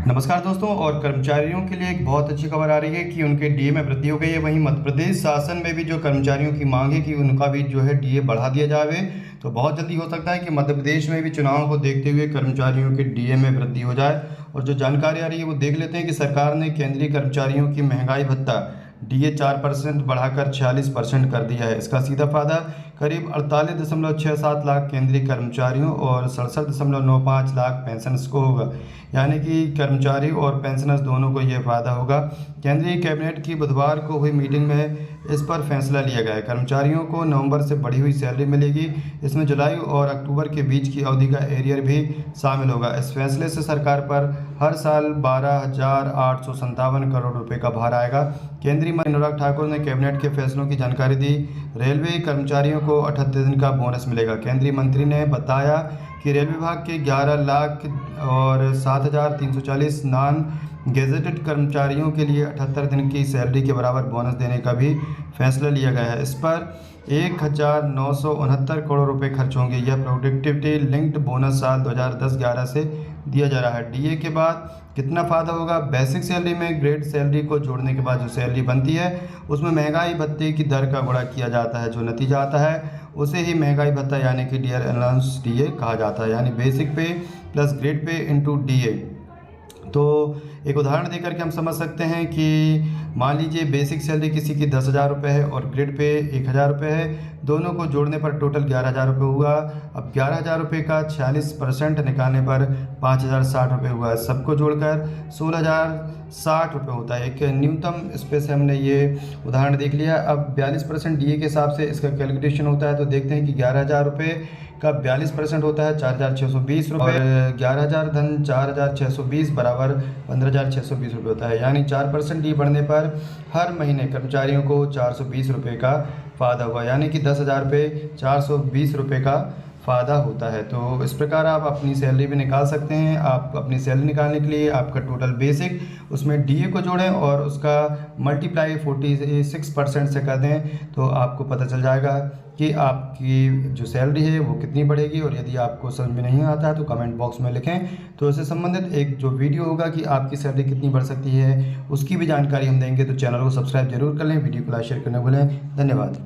नमस्कार दोस्तों। और कर्मचारियों के लिए एक बहुत अच्छी खबर आ रही है कि उनके डीए में वृद्धि हो गई है। वहीं मध्य प्रदेश शासन में भी जो कर्मचारियों की मांग है कि उनका भी जो है डीए बढ़ा दिया जावे, तो बहुत जल्दी हो सकता है कि मध्य प्रदेश में भी चुनाव को देखते हुए कर्मचारियों के डीए में वृद्धि हो जाए। और जो जानकारी आ रही है वो देख लेते हैं कि सरकार ने केंद्रीय कर्मचारियों की महंगाई भत्ता डीए 4% बढ़ाकर 46% कर दिया है। इसका सीधा फायदा करीब 48.67 लाख केंद्रीय कर्मचारियों और 67.95 लाख पेंशनर्स को होगा। यानी कि कर्मचारी और पेंशनर्स दोनों को ये फ़ायदा होगा। केंद्रीय कैबिनेट की बुधवार को हुई मीटिंग में इस पर फैसला लिया गया है। कर्मचारियों को नवंबर से बढ़ी हुई सैलरी मिलेगी। इसमें जुलाई और अक्टूबर के बीच की अवधि का एरियर भी शामिल होगा। इस फैसले से सरकार पर हर साल 12,857 करोड़ रुपए का भार आएगा। केंद्रीय मंत्री अनुराग ठाकुर ने कैबिनेट के फैसलों की जानकारी दी। रेलवे कर्मचारियों को 78 दिन का बोनस मिलेगा। केंद्रीय मंत्री ने बताया कि रेल विभाग के 11 लाख और 7,340 नॉन गेजेटेड कर्मचारियों के लिए 78 दिन की सैलरी के बराबर बोनस देने का भी फैसला लिया गया है। इस पर 1,969 करोड़ रुपए खर्च होंगे। यह प्रोडक्टिविटी लिंक्ड बोनस साल 2010-11 से दिया जा रहा है। डीए के बाद कितना फ़ायदा होगा? बेसिक सैलरी में ग्रेड सैलरी को जोड़ने के बाद जो सैलरी बनती है उसमें महंगाई भत्ते की दर का गुणा किया जाता है। जो नतीजा आता है उसे ही महंगाई भत्ता यानी कि डियर अलाउंस डीए कहा जाता है। यानी बेसिक पे plus grade pay into DA. तो एक उदाहरण देकर के हम समझ सकते हैं कि मान लीजिए बेसिक सैलरी किसी की 10,000 रुपये है और ग्रेड पे 1,000 रुपये है। दोनों को जोड़ने पर टोटल 11,000 रुपये हुआ। अब 11,000 रुपये का 46% निकालने पर 5,060 रुपये हुआ। सबको जोड़कर 16,060 रुपये होता है। एक न्यूनतम इस पे से हमने ये उदाहरण देख लिया। अब 42% डीए के हिसाब से इसका कैलकुलेशन होता है। तो देखते हैं कि 11,000 रुपये का 42% होता है 4,620 रुपये और 11,000 धन 4,620 बराबर 15,620 रुपये होता है। यानी 4% डी बढ़ने पर हर महीने कर्मचारियों को 420 रुपये का फ़ायदा हुआ। यानी कि 10,000 पे 420 रुपये का फ़ायदा होता है। तो इस प्रकार आप अपनी सैलरी भी निकाल सकते हैं। आप अपनी सैलरी निकालने के लिए आपका टोटल बेसिक उसमें डीए को जोड़ें और उसका मल्टीप्लाई 46% से कर दें तो आपको पता चल जाएगा कि आपकी जो सैलरी है वो कितनी बढ़ेगी। और यदि आपको समझ में नहीं आता है तो कमेंट बॉक्स में लिखें, तो इससे संबंधित एक जो वीडियो होगा कि आपकी सैलरी कितनी बढ़ सकती है उसकी भी जानकारी हम देंगे। तो चैनल को सब्सक्राइब जरूर कर लें, वीडियो को लाइक शेयर करना भूलें। धन्यवाद।